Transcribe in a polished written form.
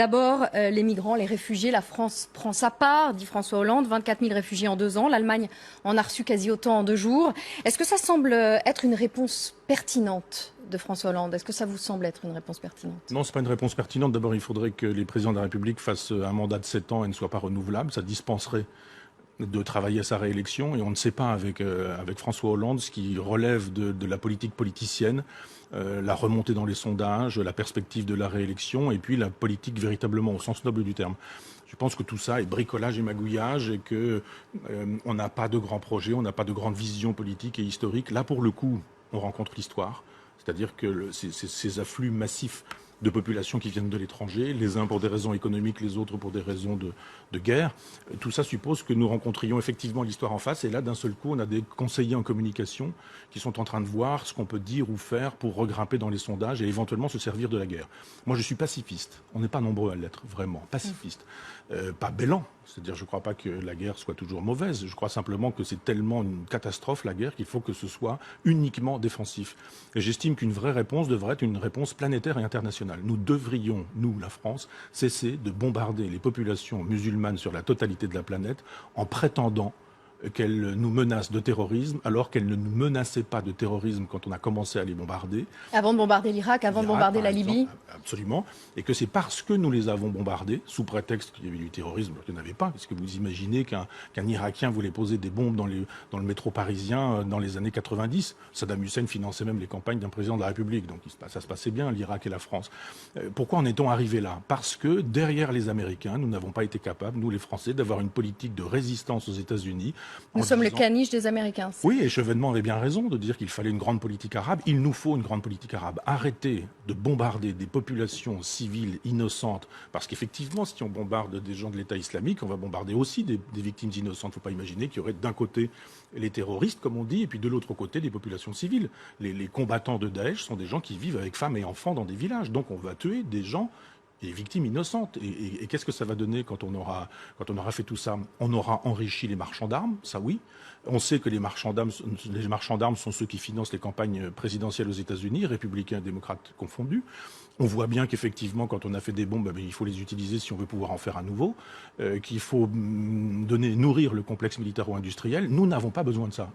D'abord, les migrants, les réfugiés, la France prend sa part, dit François Hollande, 24 000 réfugiés en 2 ans. L'Allemagne en a reçu quasi autant en 2 jours. Est-ce que ça semble être une réponse pertinente de François Hollande? Est-ce que ça vous semble être une réponse pertinente? Non, ce n'est pas une réponse pertinente. D'abord, il faudrait que les présidents de la République fassent un mandat de 7 ans et ne soient pas renouvelables. Ça dispenserait de travailler à sa réélection. Et on ne sait pas avec François Hollande ce qui relève de la politique politicienne, la remontée dans les sondages, la perspective de la réélection et puis la politique véritablement au sens noble du terme. Je pense que tout ça est bricolage et magouillage et que on n'a pas de grands projets, on n'a pas de grande vision politique et historique. Là, pour le coup, on rencontre l'histoire. C'est-à-dire que ces afflux massifs de populations qui viennent de l'étranger, les uns pour des raisons économiques, les autres pour des raisons de guerre. Tout ça suppose que nous rencontrions effectivement l'histoire en face. Et là, d'un seul coup, on a des conseillers en communication qui sont en train de voir ce qu'on peut dire ou faire pour regrimper dans les sondages et éventuellement se servir de la guerre. Moi, je suis pacifiste. On n'est pas nombreux à l'être, vraiment. Pacifiste. Pas bêlant. C'est-à-dire, je ne crois pas que la guerre soit toujours mauvaise. Je crois simplement que c'est tellement une catastrophe, la guerre, qu'il faut que ce soit uniquement défensif. Et j'estime qu'une vraie réponse devrait être une réponse planétaire et internationale. Nous devrions, nous, la France, cesser de bombarder les populations musulmanes sur la totalité de la planète en prétendant qu'elles nous menacent de terrorisme alors qu'elles ne nous menaçaient pas de terrorisme quand on a commencé à les bombarder. Avant de bombarder l'Irak, avant de bombarder la Libye. Absolument. Et que c'est parce que nous les avons bombardés, sous prétexte qu'il y avait du terrorisme, qu'il n'y en avait pas. Est-ce que vous imaginez qu'un Irakien voulait poser des bombes dans le métro parisien dans les années 90 ? Saddam Hussein finançait même les campagnes d'un président de la République. Donc ça se passait bien, l'Irak et la France. Pourquoi en est-on arrivé là ? Parce que derrière les Américains, nous n'avons pas été capables, nous les Français, d'avoir une politique de résistance aux États-Unis. Nous sommes le caniche des Américains. Oui, et Chevènement avait bien raison de dire qu'il fallait une grande politique arabe. Il nous faut une grande politique arabe. Arrêtez de bombarder des populations civiles innocentes. Parce qu'effectivement, si on bombarde des gens de l'État islamique, on va bombarder aussi des victimes innocentes. Il ne faut pas imaginer qu'il y aurait d'un côté les terroristes, comme on dit, et puis de l'autre côté des populations civiles. Les combattants de Daesh sont des gens qui vivent avec femmes et enfants dans des villages. Donc on va tuer des gens, des victimes innocentes. Et qu'est-ce que ça va donner quand on aura fait tout ça ? On aura enrichi les marchands d'armes, ça oui. On sait que les marchands d'armes sont ceux qui financent les campagnes présidentielles aux États-Unis, républicains et démocrates confondus. On voit bien qu'effectivement, quand on a fait des bombes, il faut les utiliser si on veut pouvoir en faire à nouveau, qu'il faut nourrir le complexe militaro-industriel. Nous n'avons pas besoin de ça.